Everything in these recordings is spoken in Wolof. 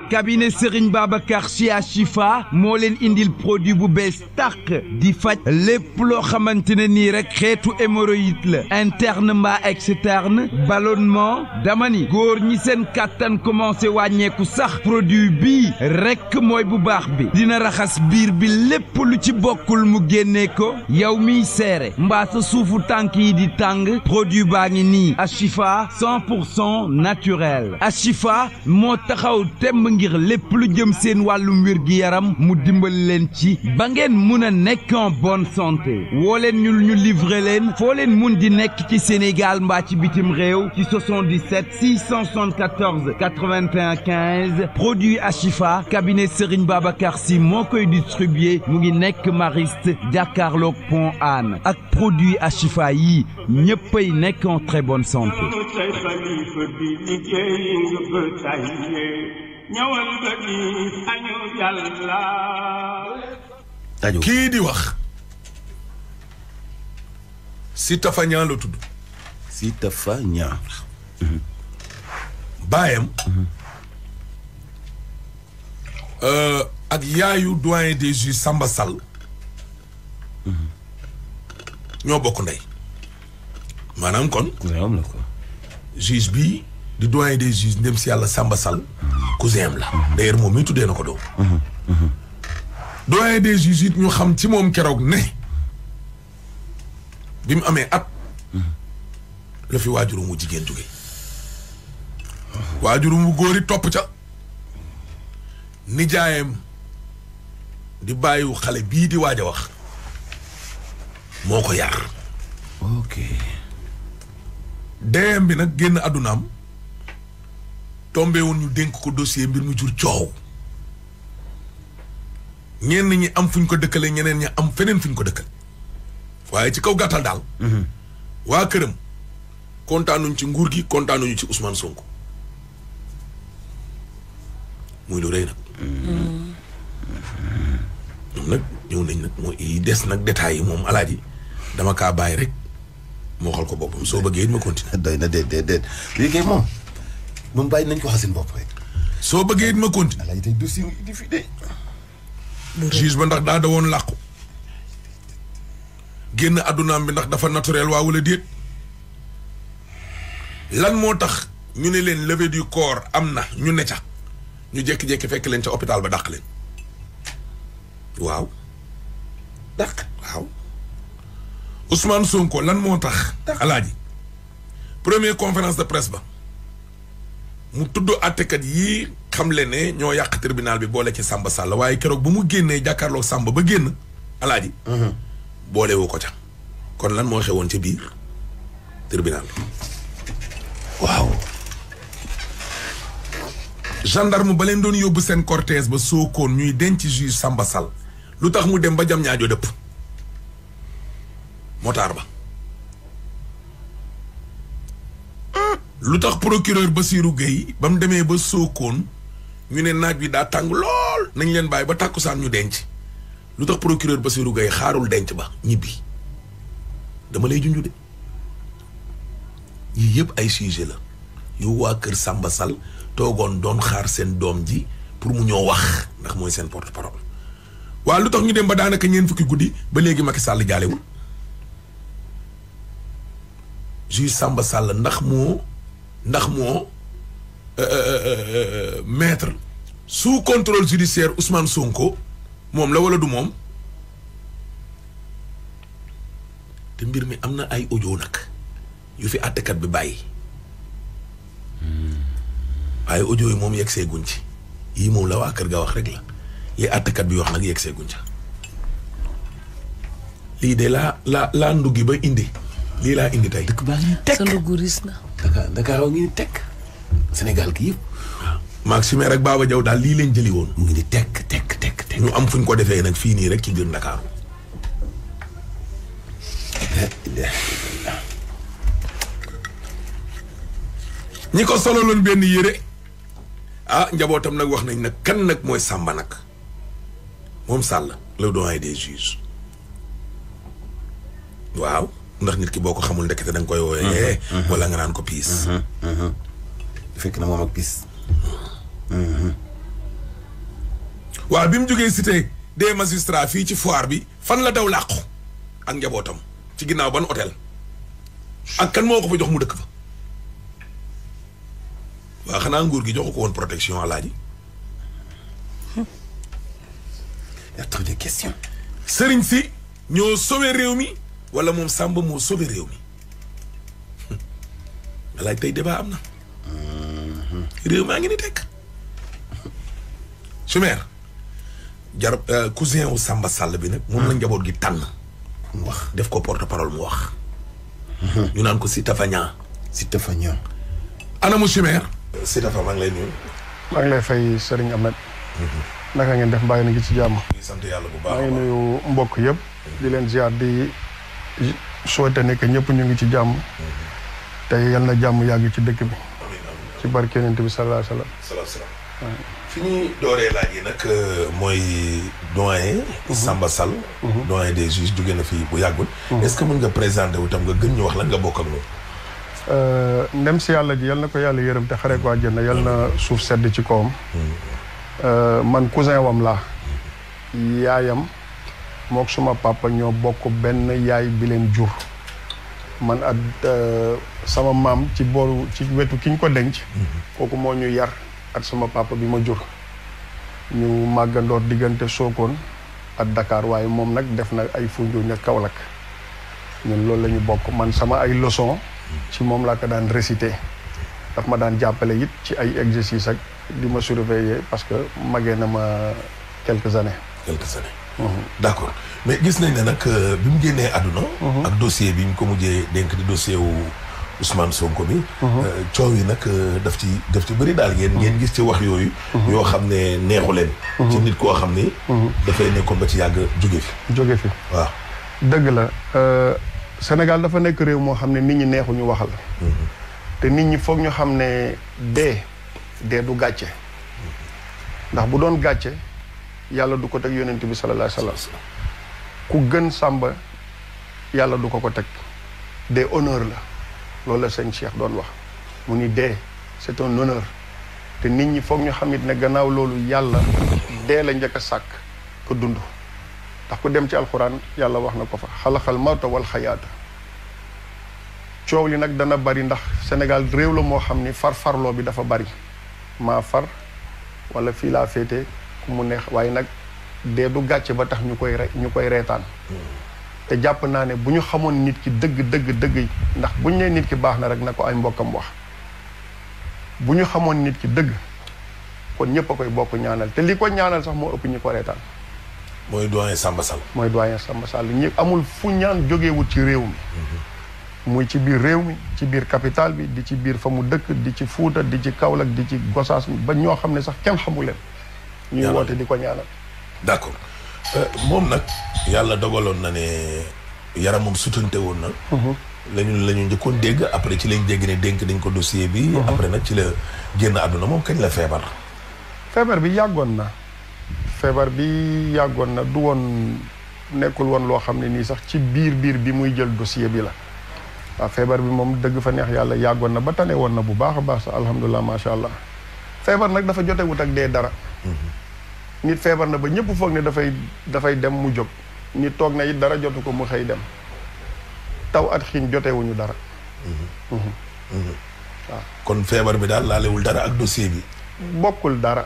cabinet Serigne Babacar Sy Ashifa moo leen indil produit bu bees tàq di faj lépp loo xamante ne nii rek xeetu hémorroïde la interne mbaa externe ballonnement dama ni góor ñi seen kàttan commencé wàññeeku sax produit bii rek mooy bu baax bi dina raxas biir bi lépp lu ci bokkul mu génnee ko yow miy seere mbaa sa suufu tànk yi di tàng produit baa ngi nii Ashifa 100% naturel Ashifa moo taxaw temb ngir lépp lu jëm seen wàllum wér gi yaram mu dimbal leen ci ba ngeen mun a nekk en bonne santé woo leen ñu livrer leen foo leen mun di nekk ci Sénégal mbaa ci bitim réew ci 77 674 81 15 produit Ashifa cabinet Serigne Babacar Sy moo koy distribuer mu ngi nekk Mariste jàkkaarloog Pont Hann ak produit Ashifa yi ñëppay nekk en très bonne santé. kii di wax Sitafa Ñaan la tudd. Sitafa Ñaan. baayam ak yaayu doyen des juges Samba Sall ñoo bokk ndey maanaam kon juge bii di doyen des juges ndem si yàlla Samba Sall cousin am la d'ailleurs moom mi tuddee na ko doom doyen des juges it ñu xam ci moom keroog ne bi mu amee at la fi waajurum wu jigéen jóge waajurum wu góor yi topp ca nijaayam di bàyyiwu xale bii di waaj a wax moo ko yar ok deyam bi nag génn àddunaam tombé woon ñu dénk ko dossier mbir mu jur coow ñenn ñi am fuñ ko dëkkale ñeneen ñi am feneen fuñ ko dëkkal waaye ci kaw gàttal daal waa këram kontaanuñ ci nguur gi kontaanuñu ci Ousmane Sonko muy lu rëy nag ñoom nag ñëw nañ nag mooy yi des nag détails yi moom alaaji dama kaa bàyyi rek moo xal ko boppam soo bëggee it ma continuer. doy na déet léegi moom bàyyi nañ ko wax seen bopp rek. soo bëggee it ma continuer. alaaji tey dossier yi di fi de. juge ba ndax daa da woon làqu génn addunaam bi ndax dafa naturel waa wala déet lan moo tax ñu ne leen levée du corps am na ñu ne ca ñu jékki-jékki fekk leen ca hôpital ba dàq leen waaw dàq waaw Ousmane Sonko lan moo tax alaaji première conférence de presse ba mu tudd àttekat yii xamle ne ñoo yàq tribunal bi boole ci Samba Sall waaye keroog bu mu génnee jàkkaarloo Samba ba génn alaaji boolewu ko ca kon lan moo xewoon ca biir tribunal waaw gendarme ba leen doon yóbbu seen cortège ba Sokone ñuy denc juge Samba Sall lu tax mu dem ba jam ñaajo dëpp motaar ba lu tax procureur Bassirou Gueye ba mu demee ba Sokone ñu ne naaj bi daa tàng lool nañ leen bàyyi ba tàkkusaan ñu denc lu tax procureur Bassirou Gueye xaarul denc ba ñibbi dama lay junju de yii yëpp ay sujet la yu waa kër Samba Sall toogoon doon xaar seen doom ji pour mu ñoo wax ndax mooy seen porte parole waa lu tax ñu dem ba daanaka ñeent fukki guddi ba léegi Macky Sall jaalewul juge Samba Sall ndax moo maître sous contrôle judiciaire Ousmane Sonko moom la wala du moom te mbir mi am na ay audio nag yu fi àttekat bi bàyyi waaye audio yi moom yegg see guñ ci yii moom la waa kër ga wax rek la yi àttekat bi wax nag yegg see guñ ca lii de laa nduggi ba indi lii laa indi tey. dëkk baa ngi tekk sa ndugg ris na. Dakar ngi tekk Sénégal gi yëpp. waaw maag si rek Baba Diaw daal lii leen jëli woon. mu ngi ni tekk. ñu am fuñ ko defee nag fii nii rek ci biir Dakar. ñi ko sololoon benn yére njabootam nag wax nañ nag kan nag mooy Samba nag moom Sall le doyen des juges waaw ndax nit ki boo ko xamul ndekete da nga koy wooyee wala nga naan ko piis fekk na moom ak pis. waaw bi mu jógee cité des magistrats fii ci foire bi fan la daw làqu ak njabootam ci ginnaaw ban hôtel ak kan moo ko fa jox mu dëkk fa waaw xanaa nguur gi joxu ko woon protection alaaji. y a trop de questions. sëriñ si ñoo sauvé réew mi wala moom Samba moo sauvé réew mi alaaj tey débat am na. réew maa ngi ni tekk. Chimère jar cousin wu Samba Sall bi nag. moom la njaboot gi tànn. mu wax def ko porte parole mu wax. ñu naan ko Sita Fagnan. Sita Fagnan. anamu Chimère. Sita Fagnan maa ngi lay nuyu. maa ngi lay fay Serigne Ahmed. naka ngeen def mbaa na ngi ci jàmm. sant yàlla bu baax maa ngi nuyu mbokk yëpp. di leen ziar di souhaiter ne que ñëpp ñu ngi ci jàmm. te yal na jàmm yàgg ci dëkk bi. ci barke Yonent bi sallallahu alayhi wa sallam. fi ñuy dooree laaj yi nag mooy doyen. Samba Sall. doyen des juges jóge na fii bu yàggul. est-ce que mën nga présenter wu tam nga gën ñu wax lan nga bokk ak ñoom. ndem si yàlla ji yal na ko yàlla yërëm te xare ko àjjana yal na suuf sedd ci kawam. man cousin wam laa. yaayam mook suma papa ñoo bokk benn yaay bi leen jur. man ak sama maam ci booru ci wetu ki ñu ko denc. kooku moo ñu yar ak sama papa bi ma jur. ñu màggandoor diggante Sokone ak Dakar waaye moom nag def na ay Foundiougne ak Kaolack ñun loolu la ñu bokk man sama ay leçon ci moom laa ko daan réciter daf ma daan jàppale it ci ay exercices ak di ma surveiller parce que magee na ma quelques années. d'accord mais gis nañ ne nag bi mu génnee àdduna. ak dossier bi ñu ko mujjee dénk di dossier wu Ousmane Sonko bi. coow yi nag daf ci bëri daal ngeen gis ci wax yooyu. yoo xam ne neexu leen. ci nit koo xam ni. dafay nekkoon ba ci yàgg jóge fi. waaw. dëgg la Sénégal dafa nekk réew moo xam ne nit ñi neexuñu waxal. te nit ñi foog ñu xam ne dee du gàcce. ndax bu doon gàcce yàlla du ko teg yonent bi sallallahu alayhi wa sallam ku gën Samba yàlla du ko teg dee honneur la loolu la sëñ Cheikh doon wax mu ni dee c'est un honneur te nit ñi foog ñu xam it ne gannaaw loolu yàlla dee la njëkk a sàkk ko dund ndax ku dem ci alxuraan yàlla wax na ko fa xalaxal mawta wal xayaata coow li nag dana bari ndax Sénégal réew la moo xam ni farfarloo bi dafa bari maa far wala fii laa féete ku mu neex waaye nag dee du gàcce ba tax ñu koy reetaan te jàpp naa ne bu ñu xamoon nit ki dëgg ndax buñ nee nit ki baax na rek na ko ay mbokkam wax bu ñu xamoon nit ki dëgg kon ñëpp a koy bokk ñaanal te li ko ñaanal sax moo ëpp ñi ko reetaan. mooy doyen Samba Sall. ñi amul fu ñaan jógeewut ci réew mi. muy ci biir réew mi ci biir capital bi di ci biir fa mu dëkk di ci Fuuta di ci Kaolack di ci Gosaas ba ñoo xam ne sax kenn xamu leen. ñuy woote di ko ñaanal. d'accord moom nag yàlla dogaloon na ne yaramam sutante woon na. lañu njëkkoon dégg après ci lañ dégg ne dénk dañ ko dossier bi. après nag ci la génn àdduna moom kañ la feebar. feebar bi yàggoon na du woon nekkul woon loo xam ne nii sax ci biir bi muy jël dossier bi la. waaw feebar bi moom dëgg fa neex yàlla yàggoon na ba tane woon na bu baax a baax sax alhamdulilah macha allah feebar nag dafa jotewut ak dee dara. nit feebar na ba ñëpp foog ne dafay dem mu jóg nit toog na it dara jotu ko mu xëy dem taw at xiin jotewuñu dara. waaw kon feebar bi daal laalewul dara ak dossier bi. bokkul dara.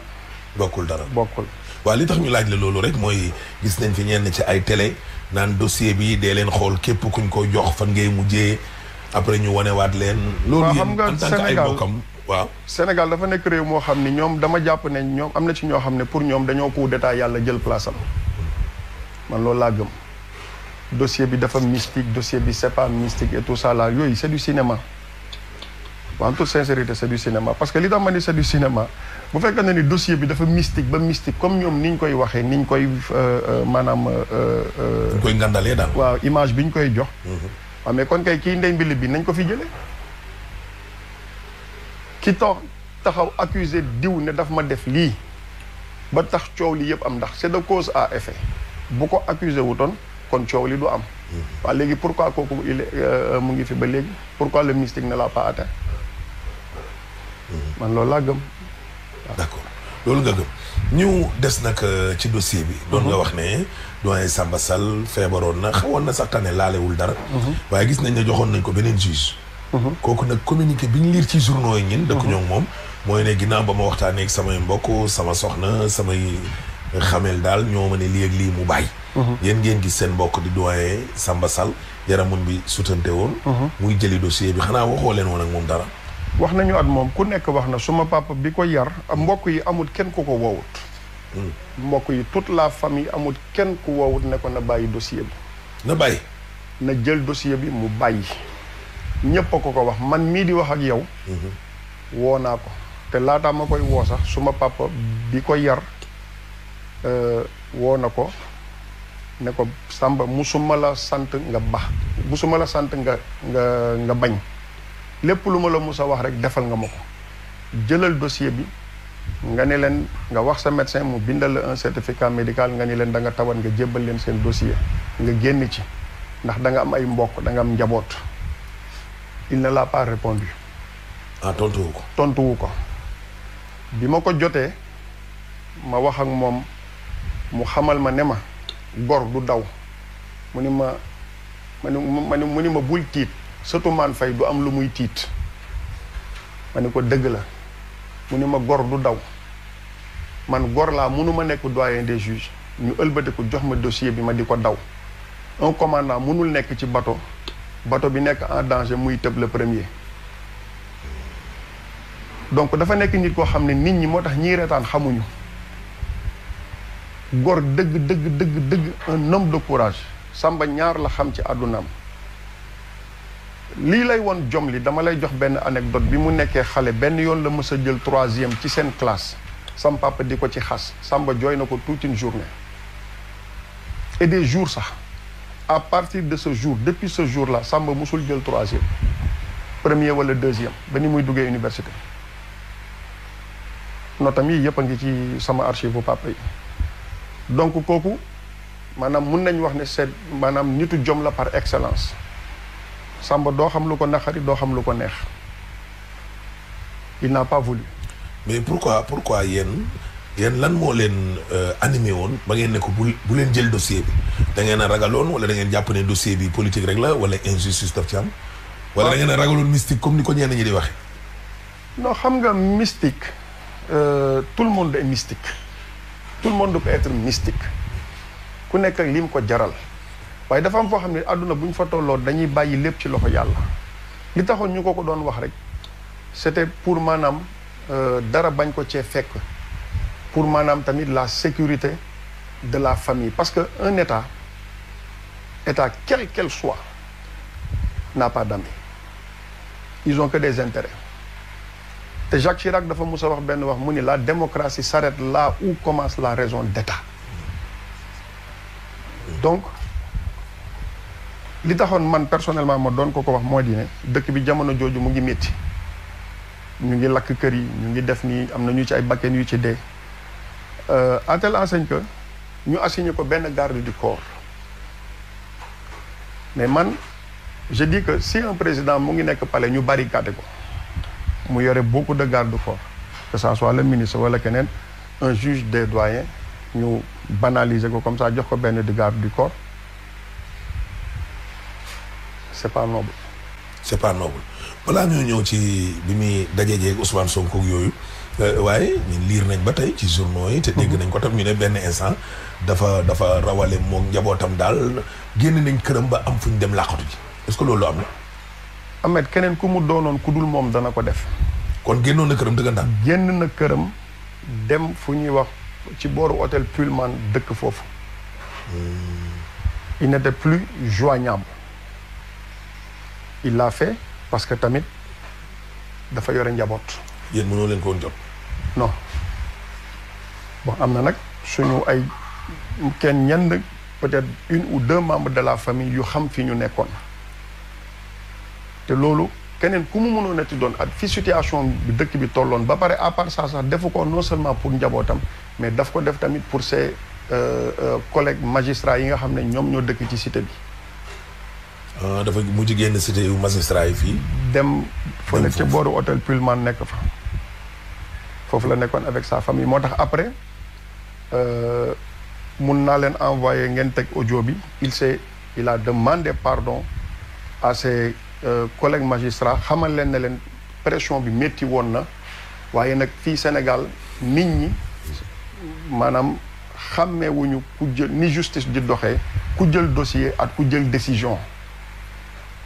waaw li tax ñu laaj la loolu rek mooy gis nañ fi ñenn ci ay télé naan dossier bi dee leen xool képp kuñ ko jox fan ngay mujjee après ñu wanewaat leen. loolu yéen en tant que ay bokkam waaw. Sénégal dafa nekk réew moo xam ni ñoom dama jàpp ne ñoom am na ci ñoo xam ne pour ñoom dañoo coup d'état yàlla jël place am man loolu laa gëm. dossier bi dafa mystique dossier bi c'est pas mystique et tout ça là yooyu c'est du cinéma. en toute sincérité c'est du cinéma parce que li tax ma ni c'est du cinéma bu fekkee ne ni dossier bi dafa mystique ba mystique comme ñoom ni ñu koy waxee ni ñu koy maanaam. ñu koy ngandalee daal. waaw image bi ñu koy jox. waaw mais kon kay kii ndey mbili bi nañ ko fi jëlee. ki taxaw accusé diw ne daf ma def lii ba tax coow li yëpp am ndax c'est de cause à effet bu ko accusé wutoon kon coow li du am. waaw léegi pourquoi kooku mu ngi fi ba léegi pourquoi le mystique ne l'a pas atteint. man loolu laa gëm. d'accord loolu nga gëm ñu des nag ci dossier bi. doon nga wax ne doyen Samba Sall feebaroon na xawoon na sax tane laalewul dara. waaye gis nañ ne joxoon nañ ko beneen juge. kooku nag communiqué bi ñu liir ci journaux yi ñin dëkk ñoo moom mooy ne ginnaaw ba ma waxtaanee ak samay mbokk sama soxna samay xamel daal ñoo ma ne lii ak lii mu bàyyi. yéen ngeen gis seen mbokk di doyen Samba Sall yaramun bi sutante woon. muy jëli dossier bi xanaa waxoo leen woon ak moom dara. wax nañu at moom ku nekk wax na suma papa bi ko yar mbokk yi amul kenn ku ko woowut. mbokk yi toute la famille amul kenn ku woowut ne ko na bàyyi dossier bi. na bàyyi. na jël dossier bi mu bàyyi. ñëpp a ko wax man mii di wax ak yow. woo naa ko te laataa ma koy woo sax suma papa bi ko yar woo na ko ne ko Samba musuma la sant nga bax musuma la sant nga bañ lépp lu ma la mus a wax rek defal nga ma ko jëlal dossier bi nga ne leen nga wax sa médecin mu bindal la un certificat médical nga ne leen da nga tawat nga jébbal leen seen dossier nga génn ci ndax da nga am ay mbokk da nga am njaboot. Il ne l'a pas répondu. ah tontuwu ko. tontuwu ko bi ma ko jotee ma wax ak moom mu xamal ma ne ma gor du daw mu ni ma bul tiit surtout man fay du am lu muy tiit ma ni ko dëgg la mu ni ma gor du daw man gor laa mënuma nekk doyen des juges ñu ëlbati ko jox ma dossier bi ma di ko daw un commandant mënul nekk ci bateau bi nekk en danger muy tëb le premier donc dafa nekk nit koo xam ne nit ñi moo tax ñiy reetaan xamuñu gor dëgg un homme de courage Samba ñaar la xam ci àddunaam lii lay woon jom li dama lay jox benn anecdote bi mu nekkee xale benn yoon la mës a jël 3e ci seen classe sam papa di ko ci xas Samba jooy na ko toute une journée et des jours sax à partir de ce jour depuis ce jour là Samba musul jël 3e premier wala 2e ba ni muy duggee université notam yi yëpp a ngi ci sama archive bu papa yi donc kooku maanaam mun nañ wax ne c'est maanaam nitu jom la par excellence Samba doo xam lu ko naqari doo xam lu ko neex il n'a pas voulu. mais pourquoi yéen lan moo leen animé woon ba ngeen ne ko bu leen jël dossier bi da ngeen a ragaloon wala da ngeen jàpp ne dossier bi politique rek la wala injustice daf ci am. wala da ngeen a ragaloon mystique comme ni ko ñenn ñi di waxe non xam nga mystique tout le monde est mystique tout le monde peut être mystique ku nekk ak lim ko jaral waaye dafa am foo xam ne àdduna bu ñu fa tolloo dañuy bàyyi lépp ci loxo yàlla li taxoon ñu ko doon wax rek c'était pour maanaam dara bañ ko cee fekk pour maanaam tamit la sécurité de la famille parce que un état quel qu'elle soit n'a pas d'amis ils ont que des intérêts te Jacques Chirac dafa mus a wax benn wax mu ni la démocratie s'arrête là où commence la raison d'État donc li taxoon man personnellement ma doon ko wax moo di ne dëkk bi jamono jooju mu ngi métti ñu ngi lakk kër yi ñu ngi def nii am na ñu ci ay bakken yu ci dee à telle enseigne que ñu assigné ko benn garde du corps mais man je dis que si un président mu ngi nekk palais ñu barricade ko mu yore beaucoup de garde du corps que ça soit le ministre wala keneen un juge des doyens ñu banaliser ko comme ça jox ko benn de garde du corps c'est pas noble. c'est pas noble balaa ñoo ñëw ci bi muy dajejeeg Ousmane Sonko yooyu waaye ñun liir nañ ba tey ci journaux yi te dégg nañ ko tam ñu ne benn instant dafa rawale moom njabootam daal génn nañ këram ba am fu ñu dem làqatu ji est-ce que loolu am na. Ahmed keneen ku mu doonoon ku dul moom dana ko def. kon génnoon na këram dëggantaan. génn na këram dem fu ñuy wax ci booru hôtel Pullman dëkk foofu. il n'était plus joignable. il l'a fait parce que tamit dafa yore njaboot. yéen mënoo leen ko woon jot. non bon am na nag suñu ay ñenn peut-être 1 ou 2 membres de la famille yu xam fi ñu nekkoon te loolu keneen ku mu mënoon a ti doon ak fi situation bi dëkk bi tolloon ba pare à part ça sax defu ko non seulement pour njabootam mais daf ko def tamit pour ses collègues magistrats yi nga xam ne ñoom ñoo dëkk ci cité bi. dafa mujj génn cité yu magistrat yi fii. dem fële ca booru hôtel Pullman nekk fa. foofu la nekkoon avec sa famille moo tax après mun naa leen envoyer ngeen teg audio bi il a demandé pardon à ses collègues magistrats xamal leen ne leen pression bi métti woon na waaye nag fii Sénégal nit ñi maanaam xàmmeewuñu ku jël ni justice di doxee ku jël dossier ak ku jël décision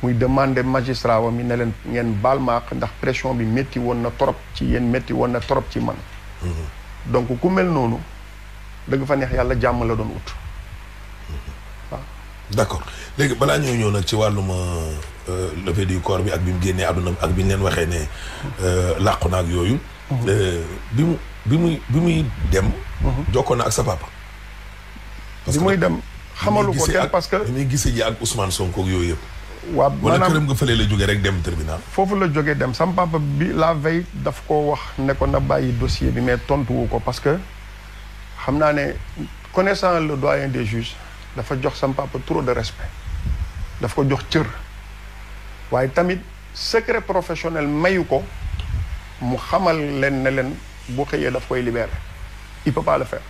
muy demander magistrat wa mi ne leen ngeen baal ma ndax pression bi métti woon na trop ci yéen métti woon na trop ci man donc ku mel noonu dëgg fa neex yàlla jàmm la doon wut waaw d'accord léegi balaa ñoo ñëw nag ci wàllum levée du corps bi ak bi mu génnee àdduna ak bi ñu leen waxee ne làqu na ak yooyu bi muy dem jokkoon na ak sa papa bi muy dem xamalu ko kenn parce que bi muy gisee ji ak Ousmane Sonko ak yooyu yëpp waaw wala këram nga fële la jógee rek dem tribunal foofu la jógee dem sam papa bi la veille daf ko wax ne ko na bàyyi dossier bi mais tontuwu ko parce que xam naa ne connaissant le doyen des juges dafa jox sam papa trop de respect daf ko jox cër waaye tamit secret professionnel mayu ko mu xamal leen ne leen bu xëyee daf koy libérer il peut pas le faire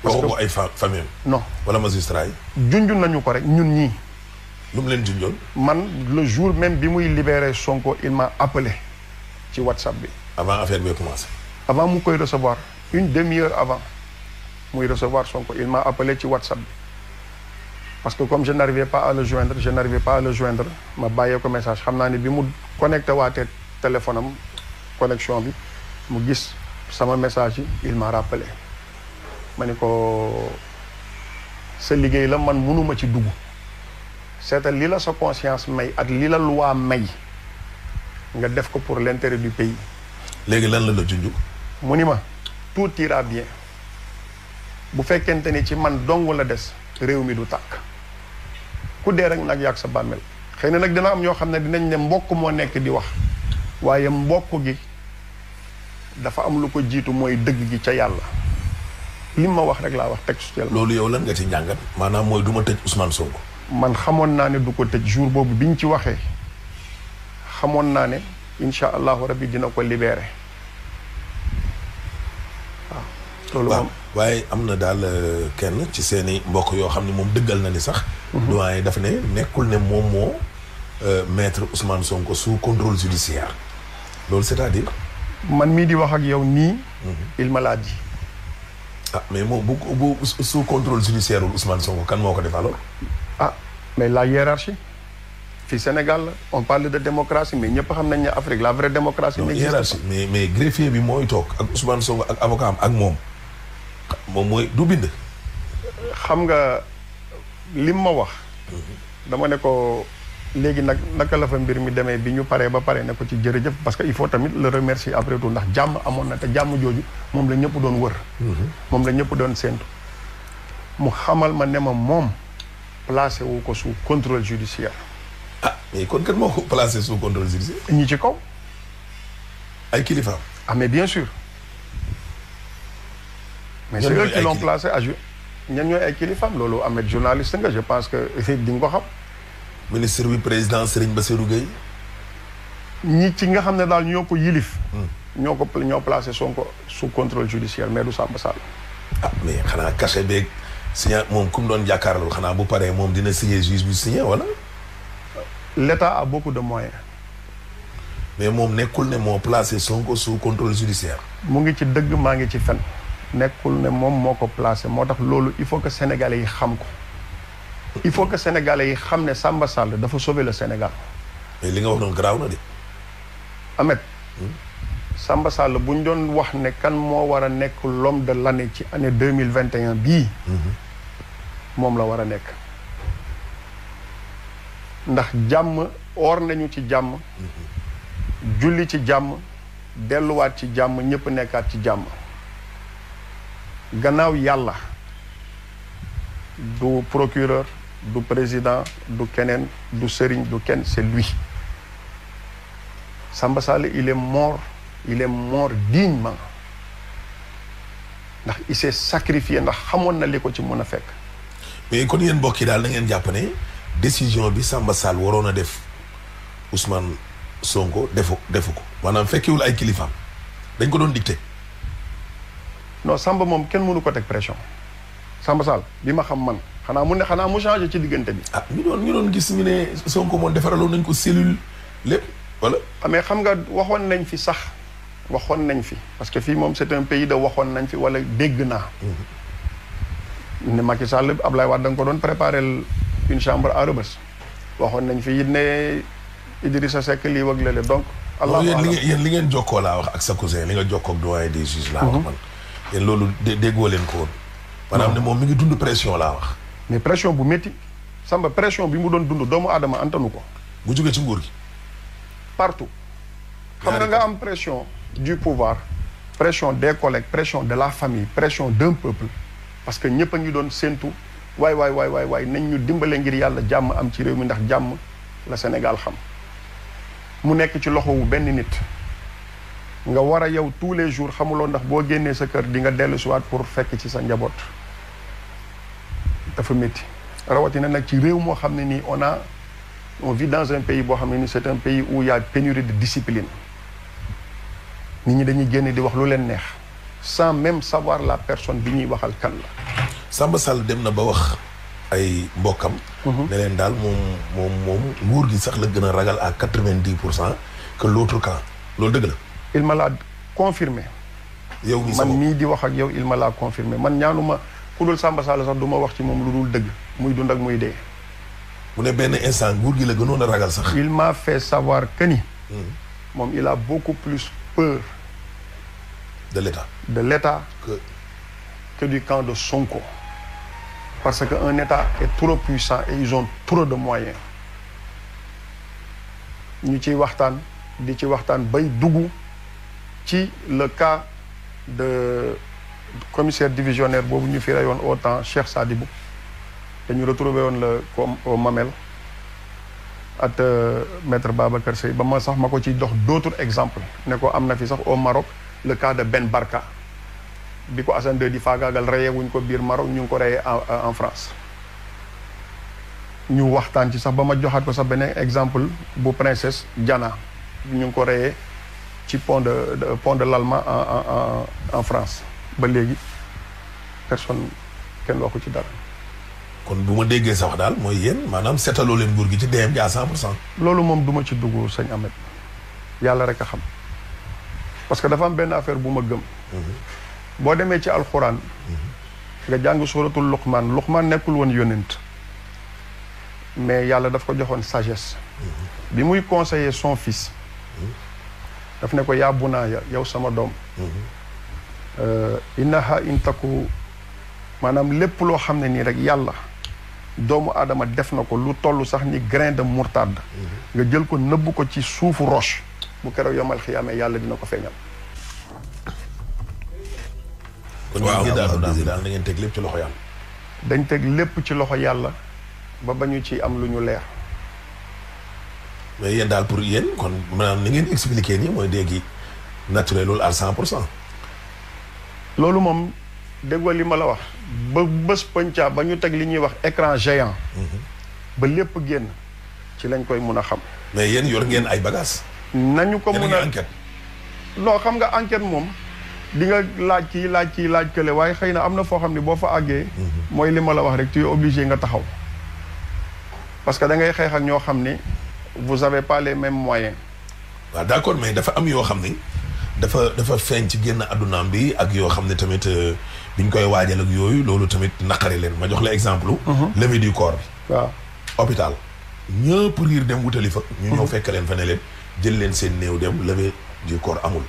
parce que ay famille non wala magistrat yi junjun nañu ko rek ñun ñii lu mu leen junjoon man le jour même bi muy libérer Sonko il m'a appelé ci WhatsApp bi avant affaire bi commencé avant mu koy recevoir une demi-heure avant muy recevoir Sonko il m'a appelé ci WhatsApp bi parce que comme je n'arrivais pas à le joindre ma bàyyee ko message xam naa ne bi mu connecté waatee téléphone am connexion bi mu gis sama message yi il m'a rappelé ma ni ko sa liggéey la man mënuma ci dugg seetal li la sa conscience may ak li la loi may nga def ko pour l'intérêt du pays. léegi lan la junj. mu ni ma tout ira bien bu fekkente ni ci man dong la des réew mi du tàkk ku dee rek nag yàgg sa bàmmeel xëy na nag dina am ñoo xam ne dinañ ne mbokk moo nekk di wax waaye mbokk gi dafa am lu ko jiitu mooy dëgg gi ca yàlla li ma wax rek laa wax textuellement. loolu yow lan nga ci njàngat maanaam mooy du ma tëj Ousmane Sonko. man xamoon naa ne du ko tëj jour boobu biñ ci waxee xamoon naa ne incha allahu rabbi dina ko libéré waaw. loolu moom waaye am na daal kenn ci seeni mbokk yoo xam ne moom dëggal na ni sax. doyen daf ne nekkul ne moom moo mettre Ousmane Sonko sous contrôle judiciaire loolu c'est-à-dire. man mii di wax ak yow nii. il me l'a dit. ah mais moom bu sous contrôle judiciaire Ousmane Sonko kan moo ko def alors. ah mais la hiérarchie fii Sénégal la on parle de démocratie mais ñëpp xam nañ ne Afrique la vraie démocratie. hiérarchie mais greffier bi mooy toog ak Ousmane Sonko ak avocat am ak moom mooy du bind. xam nga lim ma wax. dama ne ko léegi nag naka la fa mbir mi demee bi ñu paree ba pare ne ko ci jërëjëf parce que il faut tamit le remercier après tout ndax jàmm amoon na te jàmm jooju moom la ñëpp doon wër. moom la ñëpp doon séentu. mu xamal ma ne ma moom placé wu ko sous contrôle judiciaire. ah mais kon kat moo ko placé sous contrôle judiciaire. ñi ci kaw. ay kilifa. ah mais bien sûr. mais c'est eux qui l'ont placé à ñan ñooy ay kilifaam loolu Ahmed journaliste nga je pense que di nga ko xam. ministre bi président Serigne Bassirou Gueye. ñi ci nga xam ne daal ñoo ko yilif. ñoo placé Sonko sous contrôle judiciaire mais du Samba Sall. ah mais xanaa cachet beeg signé moom ku mu doon jàkkaarloo xanaa bu paree moom dina signé juge bi signé wala. l'État a beaucoup de moyens. mais moom nekkul ne moo placé Sonko sous contrôle judiciaire. mu ngi ci dëgg maa ngi ci fen. nekkul ne moom moo ko placé moo tax loolu il faut que sénégalais yi xam ko. il faut que sénégalais yi xam ne Samba Sall dafa sauver le Sénégal. mais li nga wax noonu garaaw na de. Ahmed. Samba Sall bu ñu doon wax ne kan moo war a nekk l'homme de l'année ci année 2021 bii. moom la war a nekk. ndax jàmm or nañu ci jàmm. julli ci jàmm. delluwaat ci jàmm ñëpp nekkaat ci jàmm. gannaaw yàlla. du procureur du président du keneen du sëriñ du kenn c'est lui. Samba Sall il est mort dignement ndax il s'est sacrifié ndax xamoon na li ko ci mën a fekk. mais kon yéen mbokk yi daal na ngeen jàpp ne décision bi Samba Sall waroon a def Ousmane Sonko defu ko maanaam fekkiwul ay kilifaam dañ ko doon dicté. non Samba moom kenn mënu ko teg pression Samba Sall bi ma xam man xanaa mu changé ci diggante bi. ah ñu doon gis ñu ne Sonko moom defaraloon nañ ko cellule lépp wala. mais xam nga waxoon nañ fi parce que fii moom c'est un pays de waxoon nañ fi wala dégg naa. ne Macky Sall Ablaye Wade da nga ko doon préparer une chambre à Rebeuss waxoon nañ fi it ne Idrissa Seck lii wëg lale donc. yéen li ngeen jokkoo laa wax ak sa cousin li nga jokkoo ak doyen des juges laa wax man. yéen loolu déggoo leen ko woon. maanaam ne moom mi ngi dund pression laa wax. mais pression bu métti Samba pression bi mu doon dund doomu aadama antanu ko. bu jógee ci nguur gi. partout. xam nga am pression du pouvoir. pression des collègues pression de la famille pression d'un peuple. parce que ñëpp a ngi doon séentu waay nañ ñu dimbale ngir yàlla jàmm am ci réew mi ndax jàmm la Sénégal xam. mu nekk ci loxowu benn nit. nga war a yow tous les jours xamuloo ndax boo génnee sa kër di nga dellu siwaat pour fekk ci sa njaboot. dafa métti rawatina nag ci réew moo xam ne nii on vit dans un pays boo xam ne nii c'est un pays où il y a pénurie de discipline. nit ñi dañuy génn di wax lu leen neex sans même savoir la personne bi ñuy waxal kan la. Samba Sall dem na ba wax ay mbokkam. ne leen daal moom nguur gi sax la gën a ragal à 90% que l'autre camp loolu dëgg la. il me l'a confirmé. yow mi man mii di wax ak yow il me l'a confirmé man ñaanuma ku dul Samba Sall sax du ma wax ci moom lu dul dëgg muy dund ak muy dee. mu ne benn instant nguur gi la gënoon a ragal sax. il m'a fait savoir que ni. moom il a beaucoup plus peur. de l'État que du camp de Sonko. parce que un État est trop puissant et ils ont trop de moyens. ñu ciy waxtaan di ci waxtaan bay dugg ci le cas de commissaire divisionnaire boobu ñu fi reyoon au temps Cheikh Sadibou dañu retrouvé woon la comme au Mamel ak maître Babacar Seye ba ma sax ma ko ci dox d'autres exemples ne ko am na fi sax au Maroc le cas de Ben Barka bi ko Assane 2 di faagaagal reyee wuñ ko biir Maroc ñu ngi ko reyee en France ñu waxtaan ci sax ba ma joxaat ko sax beneen exemple bu princesse Diana ñu ngi ko reyee ci pont de l'Alma en France ba léegi personne kenn waxu ci dara. kon bu ma déggee sa wax daal mooy yéen maanaam seetaloo leen nguur gi ci DM ja 100%. loolu moom du ma ci dugg sëñ Ahmed yàlla rek a xam parce que dafa am benn affaire bu ma gëm. boo demee ci alxuraan. nga jàng suratul Luqmaan nekkul woon yonent mais yàlla daf ko joxoon sagesse. bi muy conseiller son fils. daf ne ko yaa bunaaya yow sama doom. innaha in taku maanaam lépp loo xam ne nii rek yàlla doomu aadama def na ko lu toll sax ni grain de moutarde. nga jël ko nëbb ko ci suufu roche. bu keroog yomal xiyaamee yàlla dina ko feeñal. kon daal na ngeen teg lépp ci loxo yàlla. dañ teg lépp ci loxo yàlla ba bañu ci am lu ñu leer. mais yéen daal pour yéen kon maanaam ni ngeen expliqué nii mooy léegi naturel loolu à 100%. loolu moom déggoo li ma la wax ba bés pëncaa ba ñu teg li ñuy wax écran géant. ba lépp génn ci lañ koy mun a xam. mais yéen yor ngeen ay bagages. nañu ko mun a enquête. non xam nga enquête moom. di nga laaj kii laaj kële waaye xëy na am na foo xam ne boo fa àggee. mooy li ma la wax rek tu es obligé nga taxaw. parce que da ngay xeex ak ñoo xam ne vous avez pas les mêmes moyens. waaw d'accord mais dafa am yoo xam ne dafa feeñ ci génn addunaam bi ak yoo xam ne tamit biñ koy waajal ak yooyu loolu tamit naqari leen ma jox la exemple. levée du corps bi. waaw hôpital ñëpp riir dem wutali fa. ñu ñëw fekk leen fa ne leen jël leen seen néew dem levée du corps amul.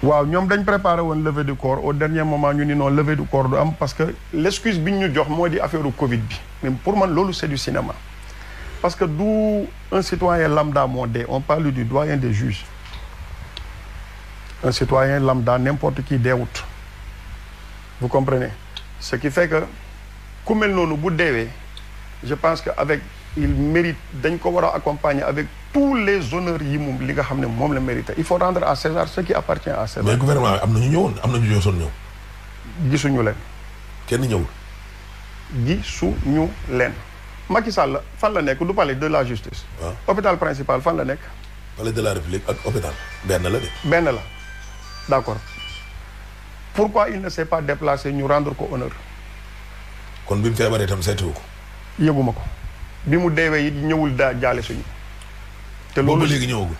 waaw ñoom dañ préparé woon levée du corps au dernier moment ñu ni non levée du corps du am parce que l'excuse bi ñu jox moo di affaire Covid bi mais pour man loolu c'est du cinéma parce que du un citoyen lambda moo dee on parle du doyen des juges un citoyen lambda n'importe qui deewut vous comprenez ce qui fait que ku mel noonu bu deewee je pense que avec il mérite dañ ko war a accompagner avec tous les honneurs yi moom li nga xam ne moom la mérité il faut rendre à César ce qui appartient à César. mais gouvernement am na ñu ñëwoon am na ñu jotoon ñëw. gisuñu leen. kenn ñëwul. gisuñu leen. Macky Sall fan la nekk du palais de la justice. waaw hôpital principal fan la nekk. palais de la République ak hôpital benn la de. benn la d'accord pourquoi il ne s'est pas déplacé ñu rendre ko honneur. kon bi mu feebaree itam seetiwu ko. yëguma ko bi mu deewee it ñëwul daa jaale suñu. te loolu léegi ñëwagul.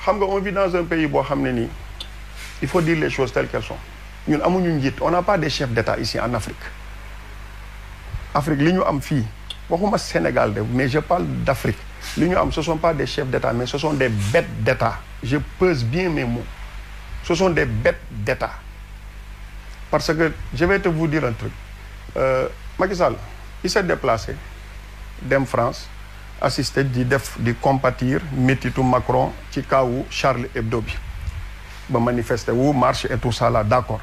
xam nga on vit dans un pays boo xam ne nii il faut dire les choses telles qu'elles sont ñun amuñu njiit on n'a pas des chefs d'État ici en Afrique. Afrique li ñu am fii waxuma Sénégal de mais je parle d'Afrique li ñu am ce sont pas des chefs d'État mais ce sont des bêtes d'État je pèse bien mes mots ce sont des bêtes d'État parce que je vais te vous dire un truc Macky Sall il s'est déplacé dem France assister di compatir métitu Macron ci kawu Charlie Hebdo bi ba manifester wu marche et tout ça là d'accord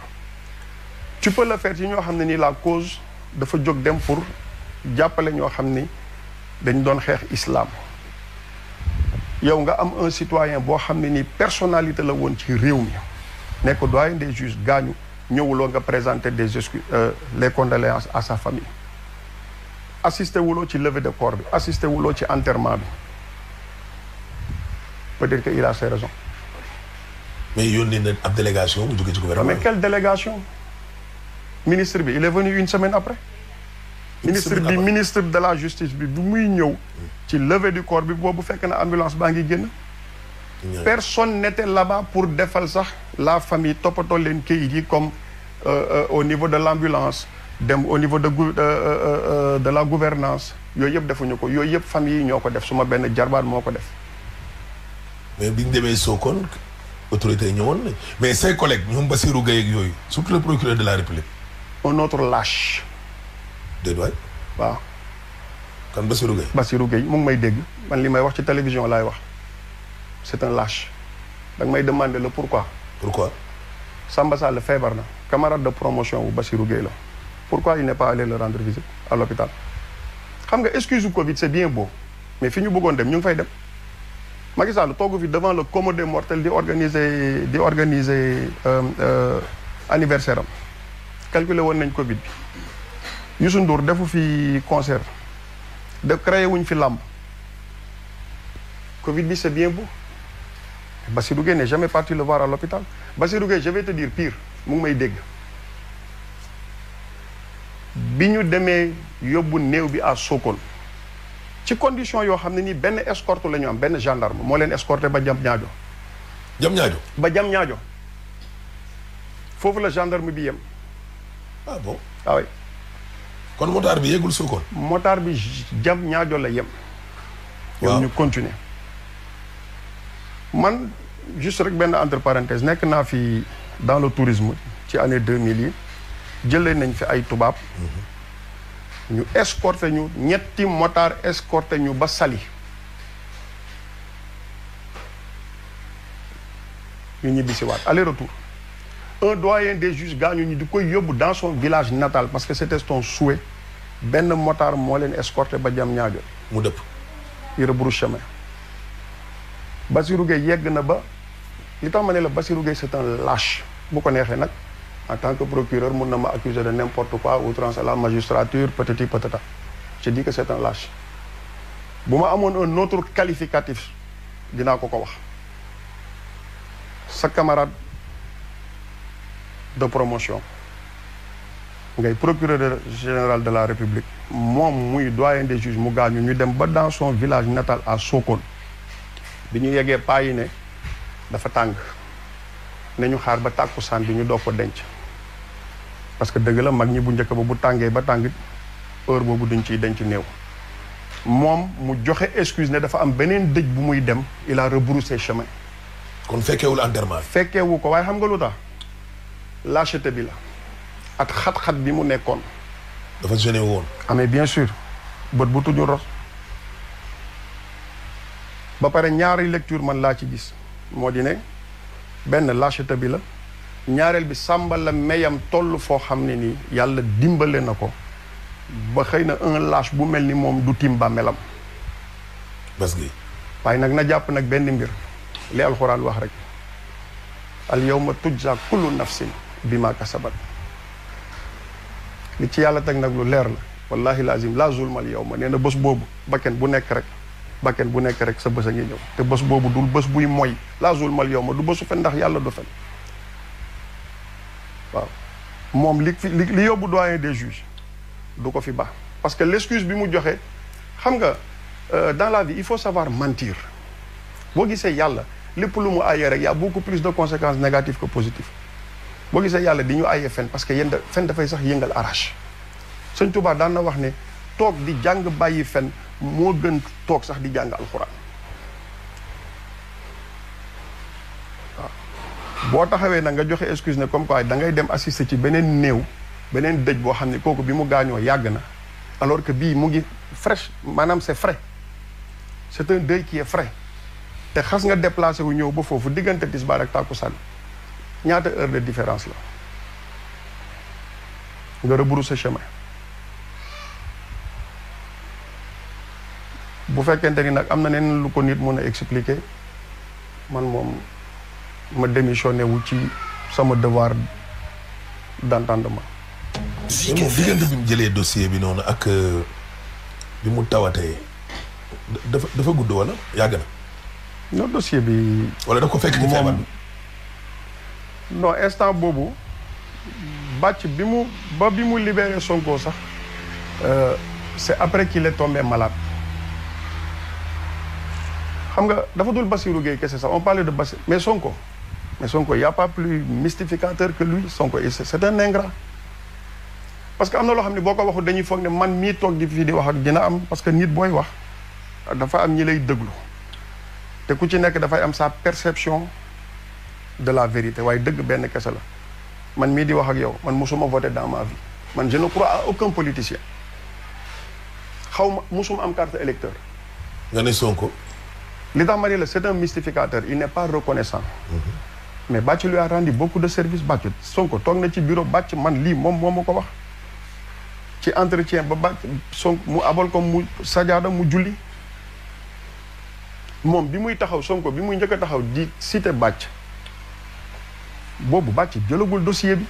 tu peux le faire ci ñoo xam ne ni la cause dafa jóg dem pour jàppale ñoo xam ni dañ doon xeex islam yow nga am un citoyen boo xam ne ni personnalité la woon ci réew mi nekk doyen des juges gaañu ñëwuloo nga présenter des excuses les condoléances à sa famille assisté wuloo ci levée de corps bi assisté wuloo ci enterrement bi peut-être que il a ses raisons. mais yónnee na ab délégation bu jógee ci gouvernement. mais quelle délégation ministre bi il est venu une semaine après. ministre de la justice bi bu muy ñëw ci levée du corps bi boobu fekk na ambulance baa ngi génn. personne n'était là-bas pour defal sax la famille toppatoo leen kayit yi comme au niveau de l'ambulance dem au niveau de la gouvernance yooyu yëpp defuñu ko yooyu yëpp famille yi ñoo ko def suma benn jarbaat moo ko def. mais biñ demee Sokone autorité yi ñëwoon nañ mais ses collègues ñoom Bassirou Gueye ak yooyu surtout le procureur de la République. un autre lâche. déedéet waaw. kan Bassirou Gueye. Bassirou Gueye mu ngi may dégg man li may wax ci télévision laay wax c'est un lâche da nga may demander le pourquoi. pourquoi. Samba Sall feebar na camarade de promotion wu Bassirou Gueye la pourquoi il n'est pas allé le rendre visite à l'hôpital xam nga excuse du Covid c'est bien beau mais fi ñu bëggoon dem ñu ngi fay dem Macky Sall toogu fi devant le commun des mortels di organiser anniversaire am calculé woon nañ Covid bi Youssou Ndour defu fi concert de créé wuñ fi làmb Covid bi c'est bien beau Bassirou Gueye n'est jamais parti le voir à l'hôpital Bassirou Gueye je vais te dire pire mu ngi may dégg bi ñu demee yóbbu néew bi à Sokone ci condition yoo xam ne nii benn escorte la ñu am benn gendarme moo leen escorté ba jam ñaajo ba jam ñaajo foofu la gendarme bi yem. ah bon ah oui. kon motard bi yeggul Sokone. motard bi jam ñaajo la yem. waaw ñu continuer. man juste rek benn entre parenthèse nekk naa fi dans le tourisme ci année 2000 yi jëlee nañ fi ay tubaab. ñu escorté ñu ñetti motard escorté ñu ba Saly. ñu ñibbisi waat aller retour. un doyen des juges gaañu ñu di koy yóbbu dans son village natal parce que c'était son souhait benn motard moo leen escorté ba jam ñaajo mu dëpp. il rebrousse chemin. Bassirou Gueye yegg na ba li tax ma ne la Bassirou Gueye c'est un lâche bu ko neexee nag en tant que procureur mun na ma accuser de n'importe quoi outrance à la magistrature patati patata je dis que c'est un lâche bu ma amoon un autre qualificatif dinaa ko wax sa camarade de promotion ngay procureur général de la République moom muy doyen des juges mu gaañu ñu dem ba dans son village natal à Sokone bi ñu yeggee paa yi ne dafa tàng ne ñu xaar ba tàkkusaan bi ñu doog ko denc parce que dëgg la mag ñi bu njëkk ba bu tàngee ba tàng heure boobu duñ ciy denc néew moom mu joxe excuse ne dafa am beneen dëj bu muy dem il a rebroussé chemin. kon fekkeewul enterrement. fekkeewu ko waaye xam nga lu tax lâcheté bi la ak xat-xat bi mu nekkoon. dafa gêné woon. ah mais bien sûr bët bu tuñu ros ba pare ñaari lecture man laa ci gis moo di ne benn lâcheté bi la ñaareel bi Samba la meyam toll foo xam ne nii yàlla dimbale na ko ba xëy na un lâche bu mel ni moom du tim ba melam bas gi waaye nag na jàpp nag benn mbir li alxuraan wax rek al yawma tujza kullu nafsin bima kasabat li ci yàlla teg nag lu leer la wallahi lazim la zulma al yawma nee na bés boobu bakken bu nekk rek sa bés a ngi ñëw te bés boobu dul bés buy moy la zulma al yawma du bésu fen ndax yàlla du fen waaw moom li yóbbu doyen des juges du ko fi baax parce que l'excuse bi mu joxe xam nga dans la vie il faut savoir mentir boo gisee yàlla lépp lu mu aayee rek y a beaucoup plus de conséquences négatives que positives boo gisee yàlla di ñu aayee fen parce que yéen fen dafay sax yëngal arrache Sëñ Tuubaa daan na wax ne toog di jàng bàyyi fen moo gën toog sax di jàng alxuraan waaw boo taxawee nag nga joxe excuse ne comme quoi da ngay dem assister ci beneen néew beneen dëj boo xam ne kooku bi mu gaañoo yàgg na alors que bii mu ngi fraîche maanaam c'est frais c'est un deuil qui est frais te xas nga déplacé wu ñëw ba foofu diggante tisbaar ak tàkkusaan ñaata heure de différence la nga rebrousser chemin bu fekkente ni nag am na neen lu ko nit mën a expliquer man moom ma démissionné wu ci sama devoir d'entendement. mais moom diggante bi mu jëlee dossier bi noonu ak bi mu tawatee dafa gudd wala yàgg na. non dossier bi. wala da ko fekk ci feebar bi. non instant boobu bàcc bi mu libéré Sonko sax c'est après qu'il est tombé malade. xam nga dafa dul Bassirou Gueye kese sax on parlait de Bassirou mais Sonko y a pas plus mystificateur que lui Sonko c'est un ingrat parce que am na loo xam ne boo ko waxul dañuy foog ne man mii toog di fii di wax ak dina am parce que nit booy wax dafa am ñi lay déglu te ku ci nekk dafay am sa perception de la vérité waaye dëgg benn kese la man mii di wax ak yow man musuma voter dans ma vie man je ne crois à aucun politicien musuma am carte électeur nga ne Sonko. li tax ma ne la c'est un mystificateur il n'est pas reconnaissant mais Bàcc lui a rendu beaucoup de services Bàcc Sonko toog na ci bureau Bàcc man lii moom moo ma ko wax ci entretien ba Bàcc Sonko mu abal ko mu sajaada mu julli moom bi muy taxaw Sonko bi muy njëkk a taxaw di cité Bàcc boobu Bàcc jëlagul dossier bi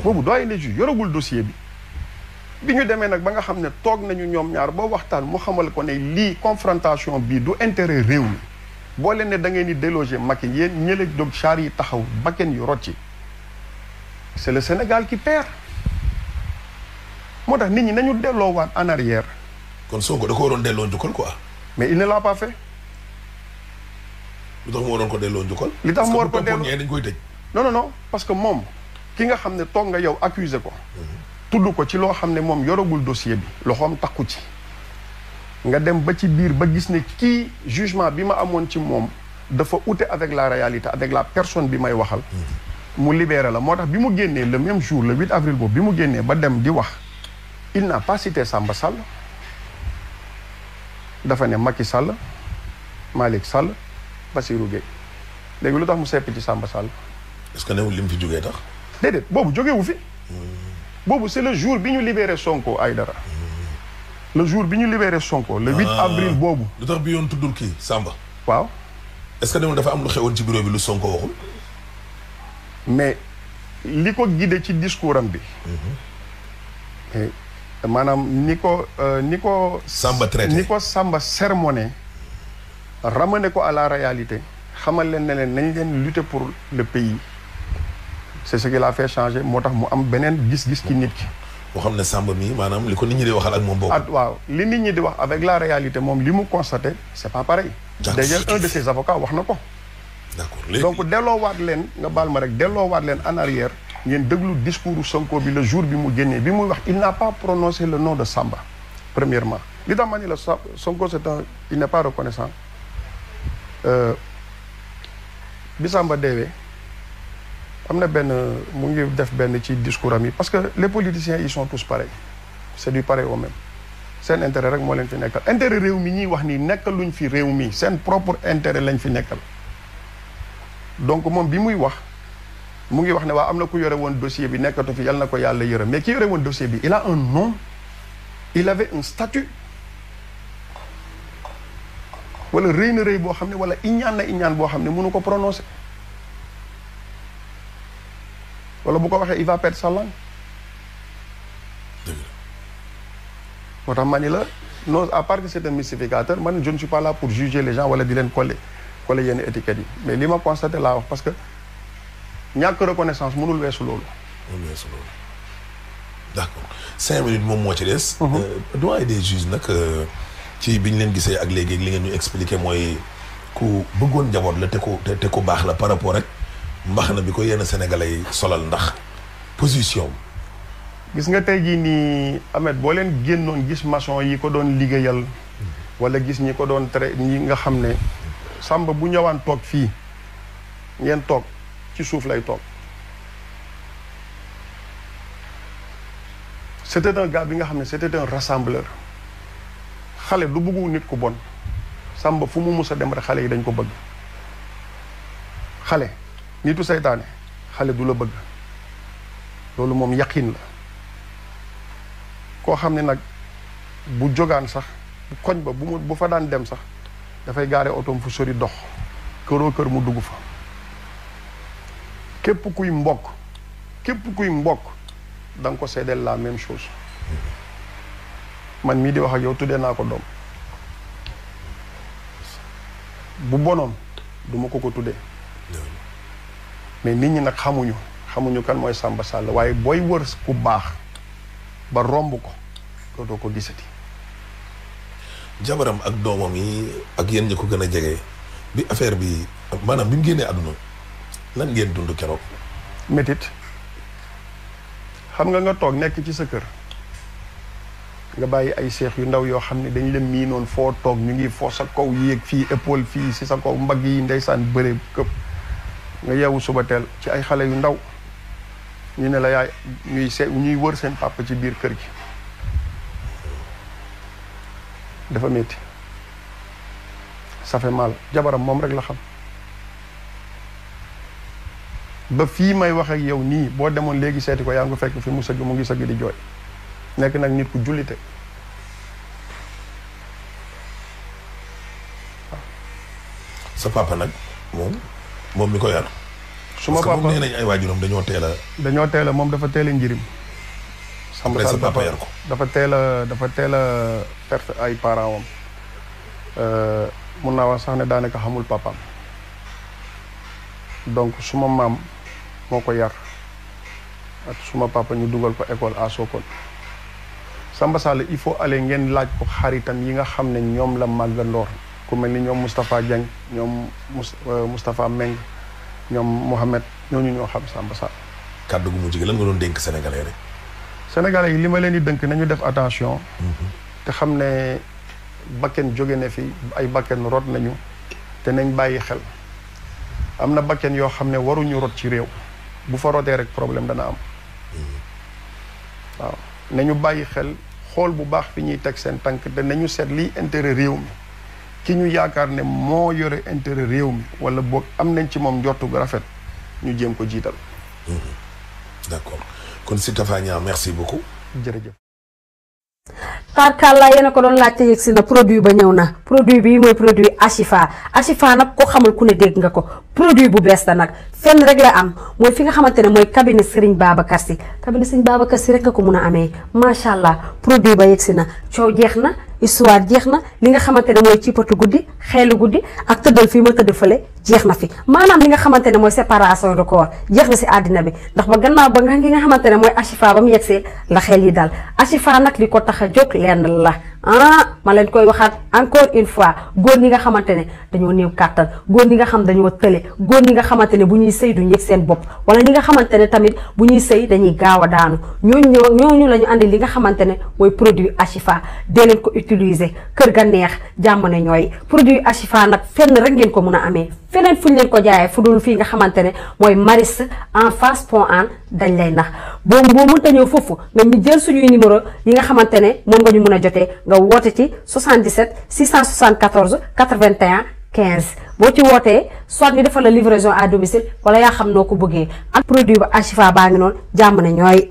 boobu doyen des juges yoragul dossier bi ñu demee nag ba nga xam ne toog nañu ñoom ñaar boo waxtaan mu xamal ko ne lii confrontation bii du intérêt réew mi boo leen ne da ngeen di déloger Macky yéen ñële dog char yi taxaw bakken yu rocci c'est le Sénégal qui perd moo tax nit ñi nañu delloowaat en arrière. kon Sonko da ko waroon delloo njukkal quoi. mais il ne l'a pas fait. lu tax mu waroon ko delloo njukkal. li tax mu war ko delloo dañ koy tëj. non parce que moom ki nga xam ne toog nga yow accuser ko. tudd ko ci loo xam ne moom yoragul dossier bi loxoom takku ci nga dem ba ci biir ba gis ne kii jugement bi ma amoon ci moom dafa ute avec la réalité avec la personne bi may waxal mu libéré la moo tax bi mu génnee le même jour le 8 avril boobu bi mu génnee ba dem di wax il n'a pas cité Samba Sall dafa ne Macky Sall Malick Sall Bassirou Gueye léegi lu tax mu sepp ci Samba Sall est-ce que newul lim fi jógee tax déedéet boobu jógewu fi boobu c'est le jour bi ñu libéré Sonko Aïdara le jour bi ñu libéré Sonko le 8 avril boobu. lu tax bi yoon tuddul kii Samba. waaw. est-ce que demul dafa am lu xewoon ci bureau bi lu Sonko waxul. mais li ko guidé ci discours am bi. maanaam ni ko. Samba traité ni ko Samba sermonné ramené ko à la réalité xamal leen ne leen nañ leen lutter pour le pays. c'est ce qui l'a fait changer moo tax mu am beneen gis-gis ci nit ki. boo xam ne Samba mi maanaam li ko nit ñi di waxal ak moom boobu. waaw li nit ñi di wax avec la réalité moom li mu constaté c'est pas pareil. d'ailleurs un de ses avocats wax na ko. d'accord donc delloowaat leen nga baal ma rek delloowaat leen en arrière ngeen déglu discours Sonko bi le jour bi mu génnee bi muy wax il n'a pas prononcé le nom de Samba. premièrement li tax ma ni la Sonko il n'est pas reconnaissant bi Samba deewee. am na benn mu ngi def benn ci discours am yi parce que les politiciens ils sont tous pareils c'est du pareil au même seen intérêt rek moo leen fi nekkal intérêt réew mi ñuy wax nii nekkaluñ fi réew mi seen propre intérêt lañ fi nekkal donc moom bi muy wax mu ngi wax ne waa am na ku yore woon dossier bi nekkatu fi yal na ko yàlla yërëm mais ki yore woon dossier bi il a un nom il avait un statut wala rëy na rëy boo xam ne wala iñaan na iñaan boo xam ne mënu ko prononcer wala bu ko waxee il va perdre sa langue. moo tax ma ni la non à part que c'est un mystificateur man je ne suis pas là pour juger les gens wala di leen coller yenn étiquettes yi mais li ma constaté laa wax parce que ñàkk reconnaissance mënul weesu loolu. d'accord 5 minutes moom moo ci des. doyen des juges nag ci bi ñu leen gisee ak léegi li ngeen ñu expliqué mooy ku bëggoon njaboot la te ku baax la par rapport ak mbaxana bi ko yenn sénégalais yi solal ndax position. gis nga tey jii nii Ahmed boo leen génnoon gis maçon yi ko doon liggéeyal wala gis ñi ko doon tere ñi nga xam ne Samba bu ñëwaan toog fii ngeen toog ci suuf lay toog. c'était un gars bi nga xam ne c'était un rassembleur xale du bëggu nit ku bon Samba fu mu mus a dem rek xale yi dañ ko bëgg xale nitu seytaane xale du la bëgg loolu moom yaqin la koo xam ne nag bu jógaan sax koñ ba bu fa daan dem sax dafay gaare otoom fu sori dox këroo kër mu dugg fa képp kuy mbokk da nga ko seedeel la même chose man mii di wax ak yow tuddee naa ko doom bu bonoon duma ko tuddee mais nit ñi nag xamuñu kan mooy Samba Sall waaye booy wër ku baax ba romb ko dootoo ko gisati. jabaram ak doomam yi ak yéen ñi ko gën a jege bi affaire bi maanaam bi mu génnee àdduna lan ngeen dund keroog. métit xam nga toog nekk ci sa kër nga bàyyi ay seex yu ndaw yoo xam ne dañ leen miinoon foo toog ñu ngi foo sa kaw yéeg fii épaule fii si sa kaw mbagg yi ndeysaan bëre këpp nga yeewu suba teel ci ay xale yu ndaw ñu ne la yaay ñuy wër seen papa ci biir kër gi dafa métti ça fait mal jabaram moom rek la xam ba fii may wax ak yow nii boo demoon léegi seeti ko yaa ngi ko fekk fi mu ngi sëgg di jooy nekk nag nit ku jullite sa papa nag moom mi ko yar. suma papa parce que moom nee nañ ay waajuram dañoo teel a moom dafa teel a njirim. Samba Sall sa papa yar ko dafa teel a perte ay parents am mun naa wax sax ne daanaka xamul papaam donc suma maam moo ko yar ak suma papa ñu dugal ko école à Sokone. Samba Sall il faut aller ngeen laaj ko xaritam yi nga xam ne ñoom la màggandoor ku mel ni ñoom Moustapha Dieng ñoom Moustapha Meng ñoom Mohamed ñooñu ñoo xam Samba Sall. kàddu gu mujj gi lan nga doon dénk sénégalais rek. sénégalais yi li ma leen di dënk nañu def attention. te xam ne bakken jóge na fi ay bakken rot nañu te nañ bàyyi xel am na bakken yoo xam ne waruñu rot ci réew bu fa rotee rek problème dana am waaw. nañu bàyyi xel xool bu baax fi ñuy teg seen tànk te nañu seet liy intérêt réew mi ki ñu yaakaar ne moo yore intérêt réew mi wala boog am nañ ci moom njortu gu rafet ñu jéem ko jiital. d'accord kon Siteu Niang merci beaucoup. jërëjëf. tarkalla yéen a ko doon laajte yegg si na produit ba ñëw na produit bi mooy produit Ashifa nag ko xamul ku ne dégg nga ko produit bu bees la nag fenn rek la am mooy fi nga xamante ne mooy cabinet Serigne Babacar Sy cabinet Serigne Babacar Sy rek nga ko mun a amee macha allah produit ba yegg si na coow jeex na histoire jeex na li nga xamante ne mooy cippatu guddi xeelu guddi ak tëddal fii ma tëdd fële jeex na fi maanaam li nga xamante ne mooy séparation de corps jeex na si àddina bi ndax ba gannaaw ba nga nga xamante ne mooy Ashifa ba mu yegsee la xel yi daal Ashifa nag li ko tax a jóg lenn la ma leen koy waxaat encore une fois góor ñi nga xamante ne dañoo néew kàttan góor ñi nga xam dañoo tële góor ñi nga xamante ne bu ñuy sëy duñ yëg seen bopp wala ñi nga xamante ne tamit bu ñuy sëy dañuy gaaw a daanu ñooñu la ñu andi li nga xamante ne mooy produit Ashifa dee leen ko utiliser kër ga neex jàmm ne ñooy produit Ashifa nag fenn rek ngeen ko mun a amee feneen fuñ leen ko jaayee fu dul fii nga xamante ne mooy Maris en face Pont An dañ lay nax boo mënta ñëw foofu nga ñu jël suñuy numéro yi nga xamante ne moom nga ñu mun a jotee nga woote ci 77 674 81 15 boo ci wootee soit ñu defal la livraison à domicile wala yaa xam noo ko bëggee ak produit ba Ashifa baa ngi noonu jàmm ne ñooy